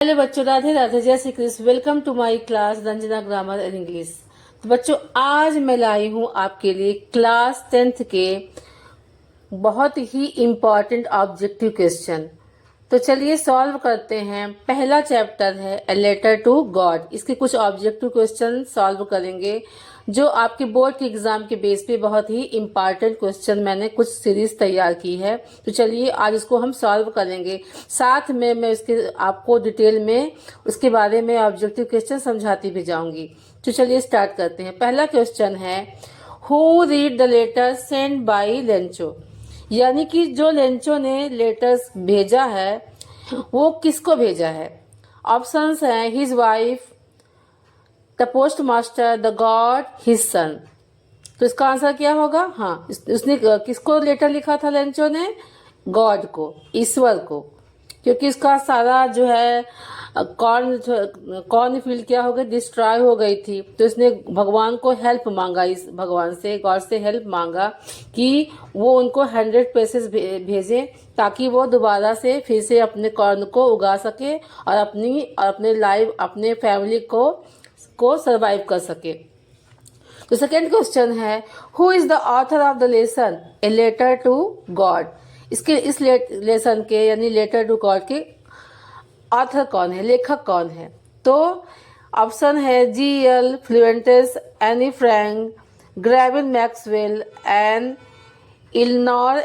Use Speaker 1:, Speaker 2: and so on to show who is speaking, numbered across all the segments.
Speaker 1: Hello बच्चों, राधे राधे, जय Shri Krishna. Welcome to my class Ranjana grammar and English. तो बच्चों, आज मैं लाई हूँ आपके लिए क्लास 10th के बहुत ही इम्पॉर्टेंट ऑब्जेक्टिव क्वेश्चन। तो चलिए सॉल्व करते हैं। पहला चैप्टर है ए लेटर टू गॉड। इसके कुछ ऑब्जेक्टिव क्वेश्चन सॉल्व करेंगे जो आपके बोर्ड के एग्जाम के बेस पे बहुत ही इम्पॉर्टेंट क्वेश्चन मैंने कुछ सीरीज तैयार की है। तो चलिए आज इसको हम सॉल्व करेंगे। साथ में मैं इसके आपको डिटेल में उसके बारे में ऑब्जेक्टिव क्वेश्चन समझाती भी जाऊंगी। तो चलिए स्टार्ट करते हैं। पहला क्वेश्चन है, who read the letter send by Lencho. यानी कि जो लेंचो ने लेटर्स भेजा है वो किसको भेजा है। ऑप्शंस हैं his wife, the post master, the God, his son. तो इसका आंसर क्या होगा? हाँ, उसने किसको लेटर लिखा था लेंचो ने? गॉड को, ईश्वर को। क्योंकि इसका सारा जो है कॉर्न फील्ड क्या हो गई, डिस्ट्रॉय हो गई थी। तो इसने भगवान को हेल्प मांगा, इस भगवान से, गॉड से हेल्प मांगा कि वो उनको 100 पीसेस भेजे ताकि वो दोबारा से फिर से अपने कॉर्न को उगा सके और अपने लाइफ, अपने फैमिली को सरवाइव कर सके। तो सेकेंड क्वेश्चन है, who is the author of the lesson a letter to God. इस लेसन के यानी लेटर टू गॉड के ऑथर कौन है, लेखक कौन है? तो ऑप्शन है G.L. Fuentes, Anne Frank, Gavin Maxwell and Eleanor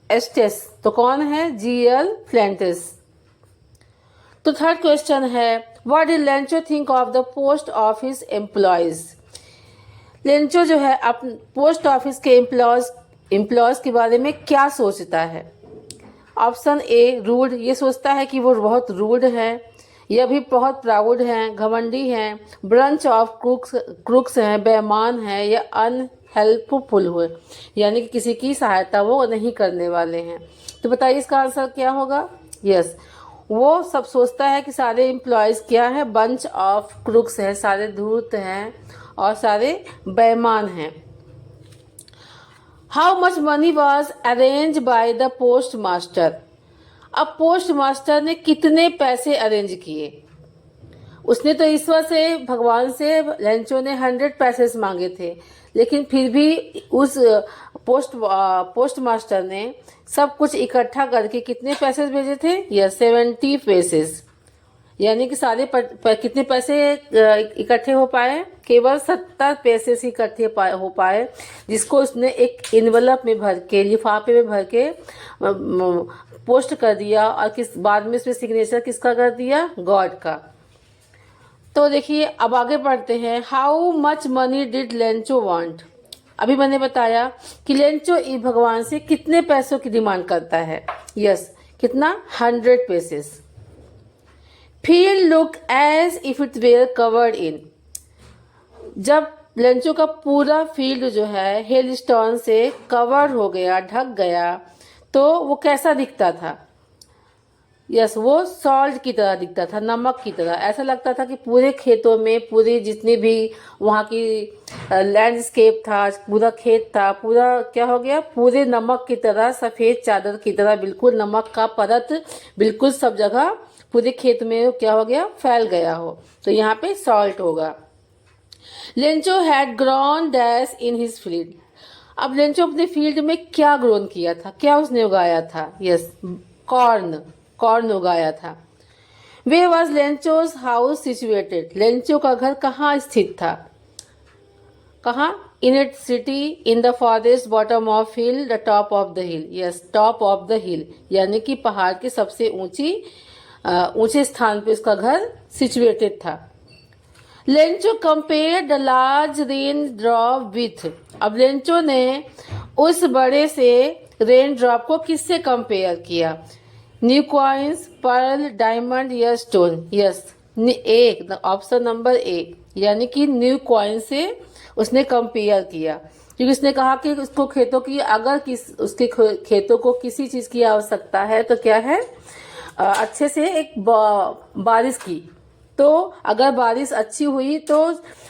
Speaker 1: Estes. तो कौन है? G.L. फ्लुएंटेस। तो थर्ड क्वेश्चन है, what did Lencho think of the post office employees. Lencho जो है पोस्ट ऑफिस के एम्प्लॉयज के बारे में क्या सोचता है? ऑप्शन ए रूड, ये सोचता है कि वो बहुत रूड है, यह भी बहुत प्राउड हैं, घमंडी हैं, ब्रंच ऑफ क्रुक्स हैं, बेईमान हैं, या अनहेल्पफुल हुए, यानी कि किसी की सहायता वो नहीं करने वाले हैं। तो बताइए इसका आंसर क्या होगा? यस, वो सब सोचता है कि सारे एम्प्लॉयज क्या है, बंच ऑफ क्रुक्स है, सारे धूर्त हैं और सारे बेईमान हैं। How much money was arrange by the post master. अब पोस्ट मास्टर ने कितने पैसे अरेंज किए? उसने तो ईश्वर से, भगवान से लेंचो ने 100 पैसे मांगे थे, लेकिन फिर भी उस पोस्ट मास्टर ने सब कुछ इकट्ठा करके कितने पैसे भेजे थे? यस, 70 पैसेस। यानी कि सारे कितने पैसे इकट्ठे हो पाए? केवल 70 पैसे ही इकट्ठे हो पाए, जिसको उसने एक इन्वेलप में भर के, लिफाफे में भर के पोस्ट कर दिया। और बाद में इसमें सिग्नेचर किसका कर दिया? गॉड का। तो देखिए अब आगे बढ़ते हैं। How much money did Lencho want. अभी मैंने बताया कि लेंचो भगवान से कितने पैसों की डिमांड करता है। यस, कितना? 100 pesos. Field look as if it were covered in. जब लेंचो का पूरा फील्ड जो है हेल स्टोन से कवर हो गया, ढक गया, तो वो कैसा दिखता था? यस, वो सॉल्ट की तरह दिखता था, नमक की तरह। ऐसा लगता था कि पूरे खेतों में, पूरी जितनी भी वहाँ की लैंडस्केप था, पूरा खेत था, पूरा क्या हो गया? पूरे नमक की तरह, सफ़ेद चादर की तरह, बिल्कुल नमक का परत बिल्कुल सब जगह पूरे खेत में क्या हो गया? फैल गया हो। तो यहाँ पे सॉल्ट होगा। Lencho had grown dash in his field. अब लेंचो अपने फील्ड में क्या ग्रोन किया था, क्या उसने उगाया था? यस, कॉर्न उगाया था। Where was Lencho's house situated. Lencho का घर कहाँ स्थित था? कहाँ? In it city, in the forest, bottom of hill, the top of the hill. Yes, top of the hill, यानी कि पहाड़ के सबसे ऊंचे स्थान पे उसका घर सिचुएटेड था। Lencho compare the large rain drop with. अब लेंचो ने उस बड़े से रेन ड्रॉप को किससे कंपेयर किया? न्यू कॉइन्स, पर्ल, डायमंड या स्टोन। यस, एक, ऑप्शन नंबर ए, यानी कि न्यू कॉइन से उसने कंपेयर किया। क्योंकि उसने कहा कि उसको खेतों की, अगर उसके खेतों को किसी चीज की आवश्यकता है तो क्या है? अच्छे से एक बारिश की। तो अगर बारिश अच्छी हुई तो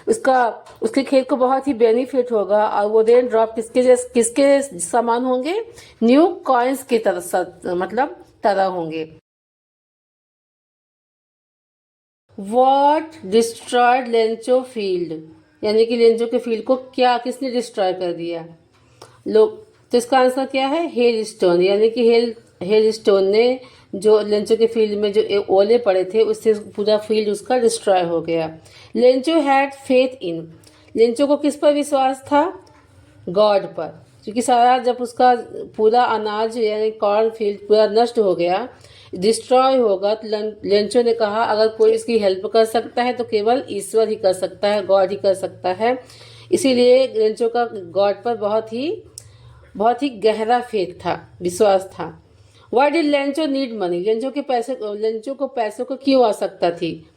Speaker 1: उसके खेत को बहुत ही बेनिफिट होगा। और वो रेन ड्रॉप किसके समान होंगे? न्यू कॉइन्स की तरह, मतलब तरह होंगे। व्हाट डिस्ट्रॉयड लेंचो फील्ड, यानी कि लेंचो के फील्ड को क्या किसने डिस्ट्रॉय कर दिया। लोग तो इसका आंसर क्या है, हेल स्टोन, यानी कि हेल स्टोन ने जो लेंचो के फील्ड में जो ओले पड़े थे उससे पूरा फील्ड उसका डिस्ट्रॉय हो गया। Lencho had faith in, Lencho को किस पर विश्वास था, गॉड पर, क्योंकि सारा जब उसका पूरा अनाज यानी कॉर्न फील्ड पूरा नष्ट हो गया, डिस्ट्रॉय होगा, तो लेंचो ने कहा अगर कोई इसकी हेल्प कर सकता है तो केवल ईश्वर ही कर सकता है, गॉड ही कर सकता है। इसीलिए लेंचो का गॉड पर बहुत ही गहरा फेथ था, विश्वास था। Why did Lencho need money, Lencho को पैसों को क्यों आवश्यकता थी।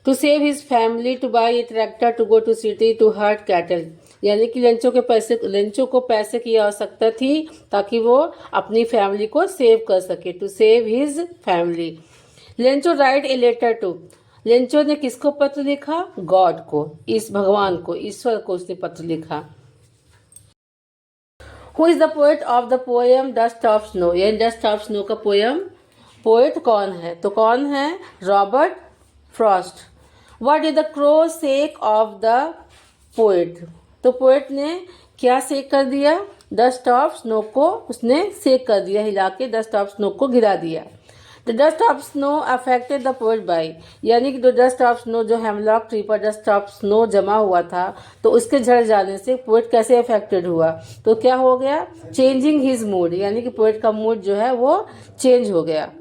Speaker 1: To save his family, to buy a tractor, to go to city, to herd cattle, यानी कि लेंचो को पैसे की आवश्यकता थी ताकि वो अपनी फैमिली को सेव कर सके, to save his family. Lencho write a letter to, Lencho ने किसको पत्र लिखा, गॉड को, इस भगवान को, ईश्वर को उसने पत्र लिखा। Who is the poet of the poem dust of snow, यानी डस्ट ऑफ स्नो का पोएट कौन है, तो कौन है, Robert Frost. What did the crow sake of the poet, तो पोएट ने क्या सेक कर दिया, डस्ट ऑफ स्नो को उसने सेक कर दिया, हिला के डस्ट ऑफ स्नो को गिरा दिया। The dust of snow affected the poet by, यानी कि डस्ट ऑफ स्नो जो हेमलॉक ट्री पर डस्ट ऑफ स्नो जमा हुआ था तो उसके झड़ जाने से पोएट कैसे अफेक्टेड हुआ, तो क्या हो गया, चेंजिंग हिज मूड, यानी कि पोएट का मूड जो है वो चेंज हो गया,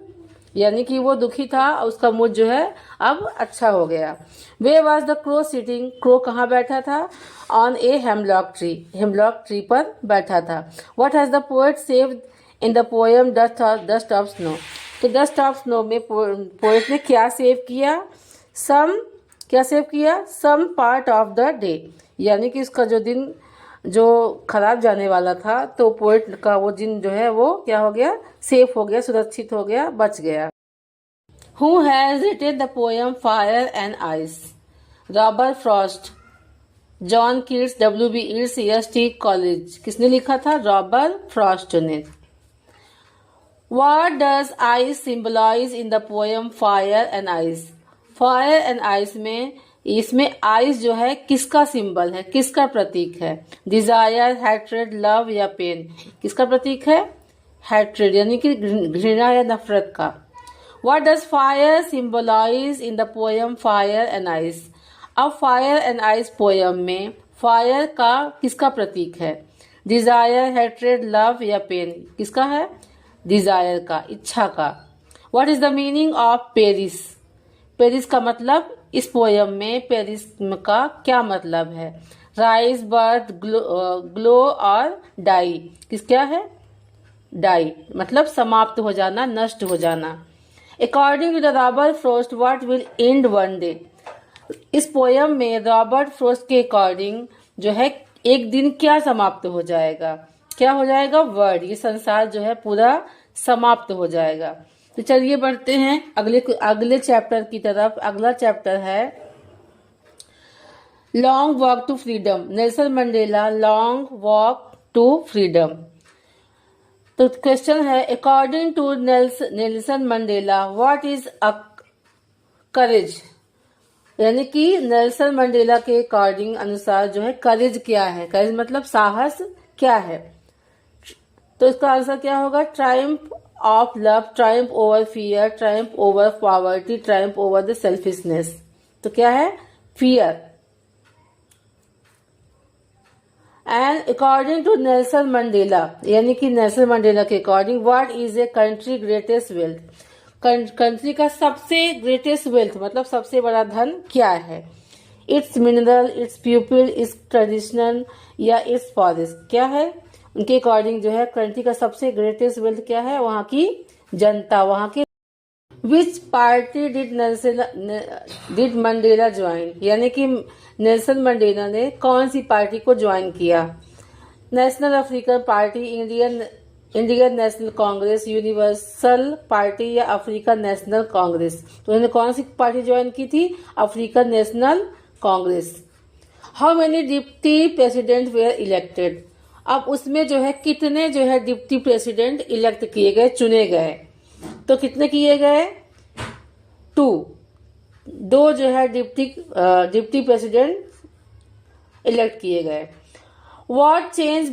Speaker 1: यानी कि वो दुखी था उसका मूड जो है अब अच्छा हो गया। Where was the crow sitting, crow कहाँ बैठा था, ऑन ए हेमलॉक ट्री पर बैठा था। What has the poet saved in the poem dust of snow, तो डस्ट ऑफ स्नो में पोएट ने क्या सेव किया, some part of the day, यानी कि उसका जो दिन जो खराब जाने वाला था तो पोएट का वो दिन जो है वो क्या हो गया, सेफ हो गया, सुरक्षित हो गया, बच गया। Who has retain the poem fire and ice, Robert Frost, John Keats, W.B. Yeats, S.T. College, किसने लिखा था, रॉबर्ट फ्रॉस्ट ने। What does ice symbolize in the poem Fire and Ice? Fire and Ice में इसमें ice जो है किसका symbol है, किसका प्रतीक है, डिजायर, हैट्रेड, लव या पेन, किसका प्रतीक है, हैट्रेड यानी कि घृणा या नफरत का। What does fire symbolize in the poem Fire and Ice? अब फायर एंड आइस पोयम में फायर का किसका प्रतीक है, डिजायर, हैट्रेड, लव या पेन, किसका है, डिजायर का, इच्छा का। What is the meaning of Paris, Paris का मतलब इस पोयम में पेरिस का क्या मतलब है, राइज, बर्थ, ग्लो और डाई, क्या है, डाई मतलब समाप्त हो जाना, नष्ट हो जाना। According to the Robert Frost what will end one day, इस पोयम में रॉबर्ट फ्रॉस्ट के अकॉर्डिंग जो है एक दिन क्या समाप्त हो जाएगा, क्या हो जाएगा, वर्ल्ड, ये संसार जो है पूरा समाप्त हो जाएगा। तो चलिए बढ़ते हैं अगले चैप्टर की तरफ। अगला चैप्टर है long walk to freedom, Nelson Mandela long walk to freedom. तो क्वेश्चन है according to Nelson Mandela what is a courage, यानी कि नेल्सन मंडेला के अकॉर्डिंग अनुसार जो है करेज क्या है, करेज मतलब साहस क्या है। तो इसका आंसर क्या होगा, triumph of love, triumph over fear, triumph over poverty, triumph over the selfishness. तो क्या है, fear. And according to Nelson Mandela, यानी कि नेल्सन मंडेला के according what is a country greatest wealth, country का सबसे ग्रेटेस्ट वेल्थ मतलब सबसे बड़ा धन क्या है, it's mineral, it's people, it's traditional या इट्स फॉरेस्ट, क्या है। उनके अकॉर्डिंग जो है कंट्री का सबसे ग्रेटेस्ट वेल्थ क्या है, वहां की जनता, वहां के। Which party did Mandela join, यानी कि नेल्सन मंडेला ने कौन सी पार्टी को ज्वाइन किया, National African Party, Indian National Congress, Universal Party या अफ्रीकन नेशनल कांग्रेस। तो उन्होंने कौन सी पार्टी ज्वाइन की थी, African National Congress. How many deputy president were elected, अब उसमें जो है कितने जो है डिप्टी प्रेसिडेंट इलेक्ट किए गए, चुने गए, तो कितने किए गए, 2, दो जो है डिप्टी प्रेसिडेंट इलेक्ट किए गए। What change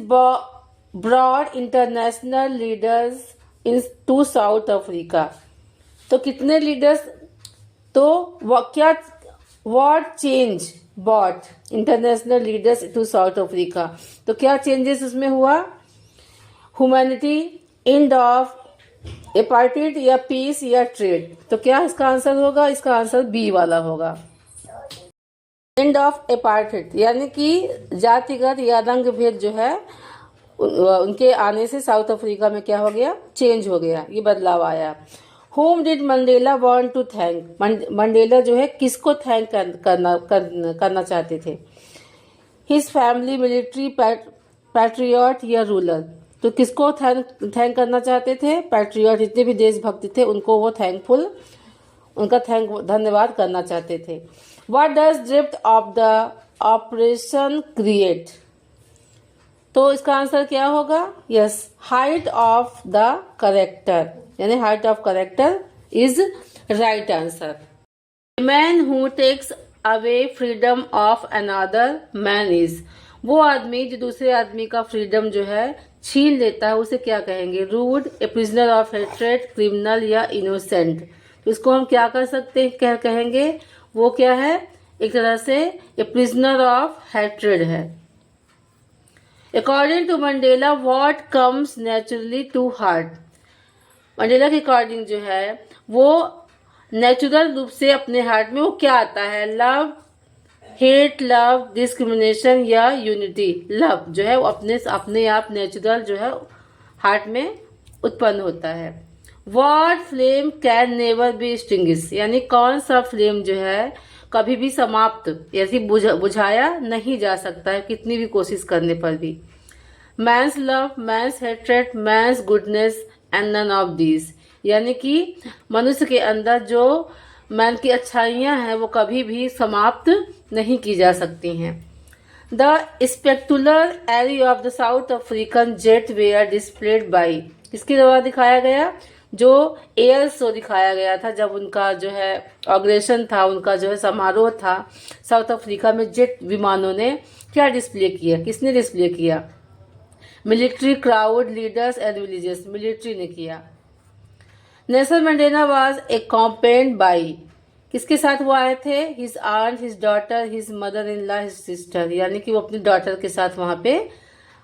Speaker 1: brought international leaders in to South Africa. तो कितने लीडर्स, तो क्या what change brought international leaders to South Africa, तो क्या चेंजेस उसमें हुआ? ह्यूमैनिटी, एंड ऑफ एपार्टमेंट या पीस या ट्रेड। तो क्या इसका आंसर होगा? इसका आंसर बी वाला होगा, एंड ऑफ एपार्टमेंट, यानी कि जातिगत या रंग भेद जो है उनके आने से साउथ अफ्रीका में क्या हो गया? चेंज हो गया, ये बदलाव आया। Whom did Mandela want to thank? Mandela जो है किसको थैंक करना चाहते थे? His family, मिलिट्री, पैट्रियट या रूलर। तो किसको थैंक करना चाहते थे? पैट्रियट, जितने भी देशभक्त थे उनको वो उनका धन्यवाद करना चाहते थे। What does drift of the operation create? तो इसका आंसर क्या होगा? Yes, height of the character, यानी height of character is right answer. Man who takes away freedom of another man is, वो आदमी जो दूसरे आदमी का फ्रीडम जो है छीन लेता है उसे क्या कहेंगे? Rude, a prisoner of hatred, criminal या इनोसेंट। तो इसको हम क्या कर सकते हैं, क्या कहेंगे? वो क्या है? एक तरह से ए प्रिजनर ऑफ हेट्रेड है। According to Mandela what comes naturally to heart, Mandela के अकॉर्डिंग जो है वो नेचुरल रूप से अपने हार्ट में वो क्या आता है? लव, हेट, लव, डिस्क्रिमिनेशन या यूनिटी। लव जो है वो अपने आप नेचुरल जो है हार्ट में उत्पन्न होता है। What flame can never be extinguished, यानी कौन सा फ्लेम जो है कभी भी समाप्त ऐसी बुझाया नहीं जा सकता है कितनी भी कोशिश करने पर भी। Man's love, man's hatred, man's goodness and none of these, यानी कि मनुष्य के अंदर जो मैन की अच्छाइयां हैं वो कभी भी समाप्त नहीं की जा सकती हैं। The spectacular array of the South African jet were displayed by, किसके द्वारा दिखाया गया? जो एयर शो दिखाया गया था जब उनका जो है ऑग्रेशन था, उनका जो है समारोह था साउथ अफ्रीका में, जेट विमानों ने क्या डिस्प्ले किया? किसने डिस्प्ले किया? Military, crowd, leaders and villages, military ने किया। Nelson Mandela was accompanied by, किसके साथ वो आए थे? His aunt, his daughter, his mother in law, his sister, यानी कि वो अपनी डॉटर के साथ वहां पे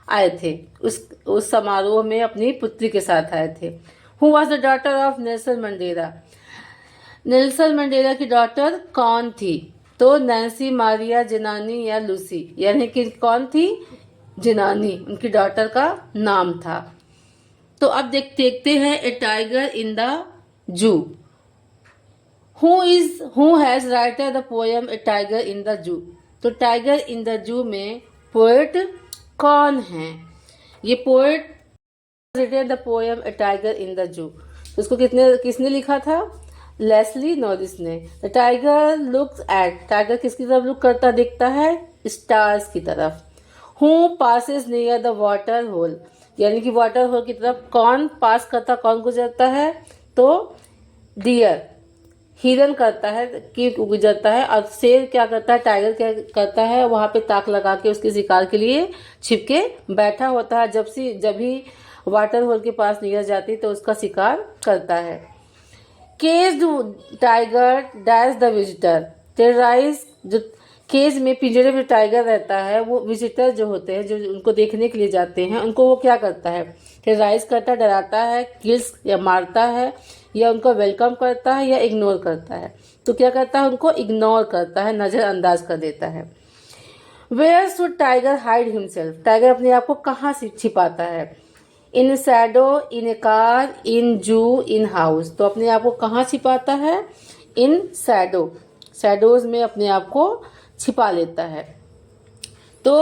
Speaker 1: आए थे, उस समारोह में अपनी पुत्री के साथ आए थे। Who was the daughter of Nelson Mandela, Nelson Mandela की डॉटर कौन थी? तो नैन्सी, मारिया, जिनानी या लूसी, यानी कि कौन थी? जिनानी उनकी डॉटर का नाम था। तो अब देखते हैं a tiger in the zoo. Who has writer the poem a tiger in the zoo, तो टाइगर इन द जू में पोएट कौन है? ये poet written the poem a tiger in the zoo, उसको किसने लिखा था? लेस्ली नॉरिस ने। The tiger looks at, tiger किसकी तरफ लुक करता दिखता है? स्टार्स की तरफ। Who passes near the water hole, यानी कि वाटर होल की तरफ कौन पास करता, कौन गुजरता है? तो डियर, हिरन करता है कि गुजरता है, और शेर क्या करता है? टाइगर क्या करता है? वहां पे ताक लगा के उसके शिकार के लिए छिपके बैठा होता है, जब भी वाटर होल के पास नियर जाती तो उसका शिकार करता है। Cage tiger dash the visitor, terrorise, जो केज में पिंजरे में टाइगर रहता है वो विजिटर जो होते हैं जो उनको देखने के लिए जाते हैं उनको वो क्या करता है? टेरराइज करता है, डराता है, किल्स या मारता है, या उनको वेलकम करता है या इग्नोर करता है। तो क्या करता है? उनको इग्नोर करता है, नजरअंदाज कर देता है। Where should tiger hide himself, tiger अपने आप को कहाँ से छिपाता है? In Shadow, in A car, इन जू, इन हाउस, तो अपने आप को कहाँ छिपाता है? इन शैडो, शैडोज में अपने आप को छिपा लेता है। तो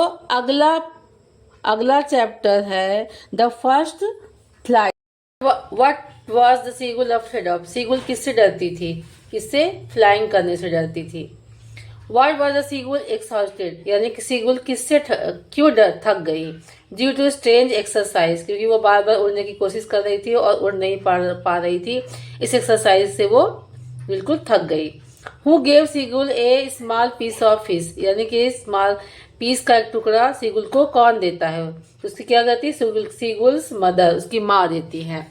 Speaker 1: अगला चैप्टर है the first flight. What was the seagull afraid of, seagull किससे डरती थी? किससे? फ्लाइंग करने से डरती थी। What was the seagull exhausted, यानी कि सीगुल किससे क्यों थक गई? ड्यू टू स्ट्रेंज एक्सरसाइज, क्योंकि वो बार बार उड़ने की कोशिश कर रही थी और उड़ नहीं पा रही थी, इस एक्सरसाइज से वो बिल्कुल थक गई। Who gave seagull a small piece of fish, यानी कि स्मॉल पीस का एक टुकड़ा सीगुल को कौन देता है? तो उसकी क्या कहती है? सीगुल्स मदर, उसकी माँ देती है।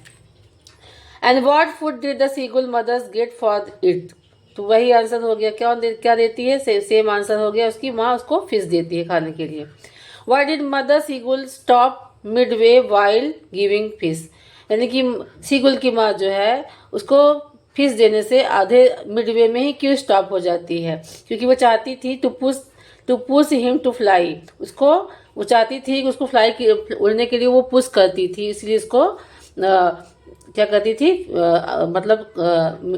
Speaker 1: And what food did the seagull mothers get for it? तो वही आंसर हो गया, क्या देती है? सेम आंसर हो गया, उसकी माँ उसको फिश देती है खाने के लिए। Why did mother seagull stop mid way while giving fish? यानी कि सीगुल की माँ जो है उसको फिश देने से आधे मिडवे में ही क्यों स्टॉप हो जाती है? क्योंकि वो चाहती थी to push him to fly, उसको वो चाहती थी कि उसको उड़ने के लिए वो पुश करती थी, इसलिए उसको क्या करती थी,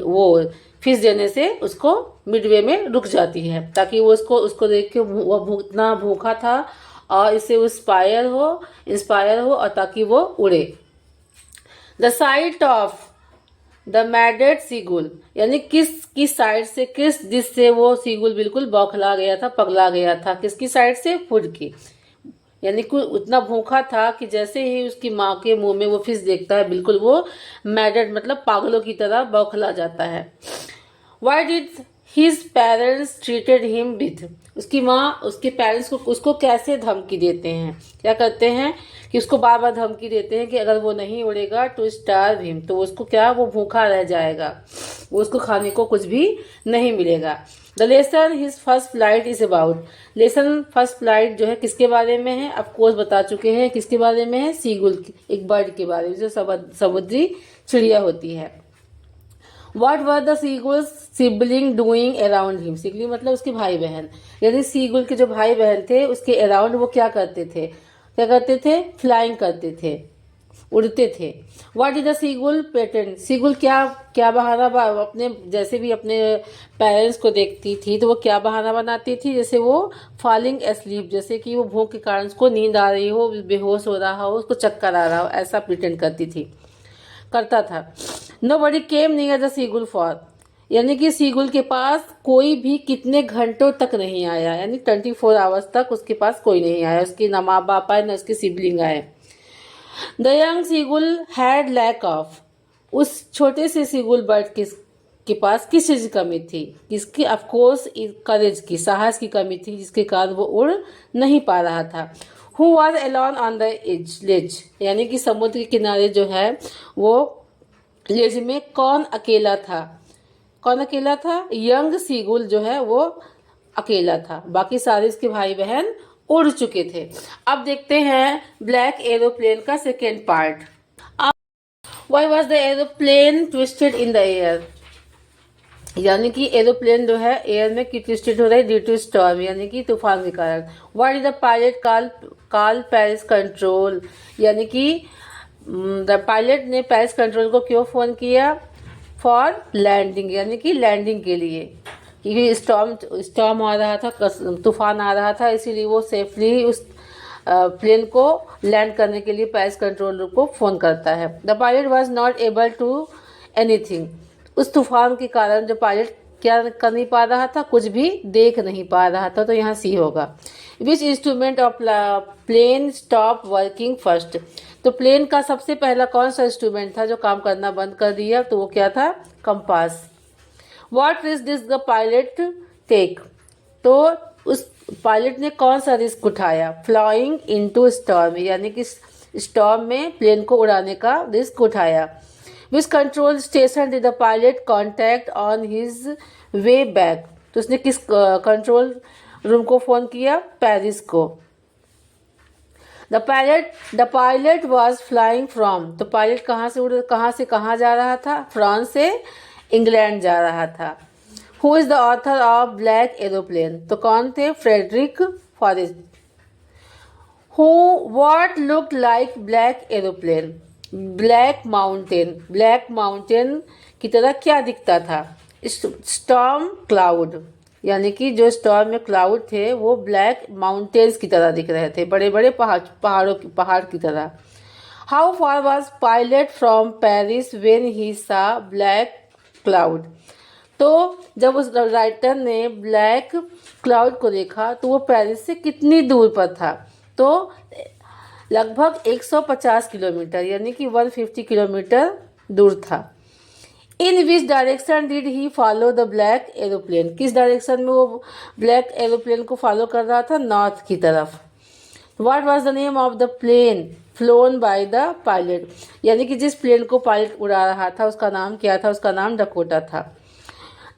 Speaker 1: वो फिश देने से उसको मिडवे में रुक जाती है, ताकि वो उसको देख के वो इतना भूखा था और इससे इंस्पायर हो और ताकि वो उड़े। The sight of the maddened seagull, यानी किसकी साइड से, किस डिश से वो सीगुल बिल्कुल बौखला गया था, पगला गया था? किसकी साइड से? फूड की। यानी कि उतना भूखा था कि जैसे ही उसकी माँ के मुंह में वो फिश देखता है, बिल्कुल वो मैडेड मतलब पागलों की तरह बौखला जाता है। Why did his parents treated him with? उसकी माँ उसके पेरेंट्स को उसको कैसे धमकी देते हैं? क्या करते हैं कि उसको बार बार धमकी देते हैं कि अगर वो नहीं उड़ेगा टू स्टार्व हिम, तो उसको क्या, वो भूखा रह जाएगा, वो उसको खाने को कुछ भी नहीं मिलेगा। The lesson his first flight is about, lesson first flight जो है किसके बारे में है? ऑफकोर्स बता चुके हैं, किसके बारे में है? सीगुल, एक बर्ड के बारे में जो समुद्री चिड़िया होती है। What were the seagulls sibling doing around him? सिगली मतलब उसके भाई बहन, यानी सीगुल के जो भाई बहन थे उसके अराउंड वो क्या करते थे? फ्लाइंग करते थे, उड़ते थे। What did the seagull pretend? Seagull क्या क्या बहाना अपने, जैसे भी अपने पेरेंट्स को देखती थी तो वो क्या बहाना बनाती थी? जैसे वो फॉलिंग एस्लीप, जैसे कि वो भूख के कारण उसको नींद आ रही हो, बेहोश हो रहा हो, उसको चक्कर आ रहा हो, ऐसा प्रिटेंड करता था। Nobody came near the seagull for, यानी कि सीगुल के पास कोई भी कितने घंटों तक नहीं आया, यानी 24 आवर्स तक उसके पास कोई नहीं आया, उसके ना माँ बाप आए ना उसके सिबलिंग आए। The young seagull had lack of, उस छोटे से सीगुल बर्ड के पास किस चीज की कमी थी? किसकी? ऑफकोर्स करेज की, साहस की कमी थी, जिसके कारण वो उड़ नहीं पा रहा था। Who was alone on the ledge, यानी कि समुद्र के किनारे जो है वो लेज में कौन अकेला था? यंग सीगुल जो है वो अकेला था, बाकी सारे इसके भाई बहन उड़ चुके थे। अब देखते हैं ब्लैक एरोप्लेन का second part. Why was the aeroplane twisted in the air, यानी कि एरोप्लेन जो है एयर में क्यों ट्विस्टेड हो रहा है? ड्यू टू स्टॉर्म, यानी कि तूफान के कारण। Why did the pilot call Paris control, यानी कि द पायलट ने पेरिस कंट्रोल को क्यों फोन किया? फॉर लैंडिंग, यानी कि लैंडिंग के लिए, क्योंकि स्टॉर्म आ रहा था, तूफान आ रहा था, इसीलिए वो सेफली उस प्लेन को लैंड करने के लिए पेरिस कंट्रोल को फोन करता है। The pilot was not able to anything, उस तूफान के कारण जो पायलट क्या कर नहीं पा रहा था? कुछ भी देख नहीं पा रहा था, तो यहाँ सी होगा। Which instrument of plane stop working first, तो प्लेन का सबसे पहला कौन सा इंस्ट्रूमेंट था जो काम करना बंद कर दिया? तो वो क्या था? Compass. What risk did the pilot take, तो उस पायलट ने कौन सा रिस्क उठाया? फ्लाइंग इनटू स्टॉर्म, यानी कि स्टॉर्म में प्लेन को उड़ाने का रिस्क उठाया। Which control station did the pilot contact on his way back, तो उसने किस कंट्रोल रूम को फोन किया? पेरिस को। The pilot was flying from, तो पायलट कहाँ से कहाँ जा रहा था? फ्रांस से इंग्लैंड जा रहा था। Who is the author of black aeroplane, तो कौन थे? Frederick Forsyth. Who what looked like black aeroplane, black mountain की तरह क्या दिखता था? स्टॉर्म क्लाउड, यानी कि जो स्टॉर्म में क्लाउड थे वो ब्लैक माउंटेन्स की तरह दिख रहे थे, बड़े बड़े पहाड़ की तरह। How far was pilot from Paris when he सा ब्लैक क्लाउड, तो जब उस राइटर ने ब्लैक क्लाउड को देखा तो वो पेरिस से कितनी दूर पर था? तो लगभग 150 किलोमीटर, यानी कि 150 किलोमीटर दूर था। In which direction did he follow the black aeroplane, किस डायरेक्शन में वो ब्लैक एरोप्लेन को फॉलो कर रहा था, नॉर्थ की तरफ। What was the name of the plane flown by the pilot, यानी कि जिस प्लेन को पायलट उड़ा रहा था उसका नाम क्या था, उसका नाम डकोटा था।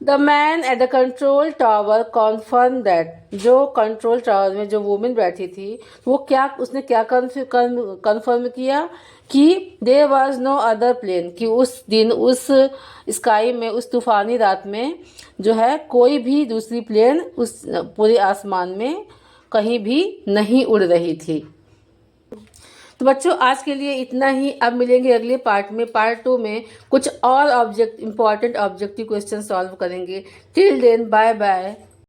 Speaker 1: The man at the control tower confirm that, जो कंट्रोल टावर में जो वुमेन बैठी थी वो क्या, उसने क्या कन्फर्म किया कि there was no other plane, कि उस दिन उस स्काई में, उस तूफानी रात में जो है कोई भी दूसरी प्लेन उस पूरे आसमान में कहीं भी नहीं उड़ रही थी। तो बच्चों आज के लिए इतना ही। अब मिलेंगे अगले पार्ट में, पार्ट 2 में कुछ और इंपॉर्टेंट ऑब्जेक्टिव क्वेश्चन सॉल्व करेंगे। Till then bye bye.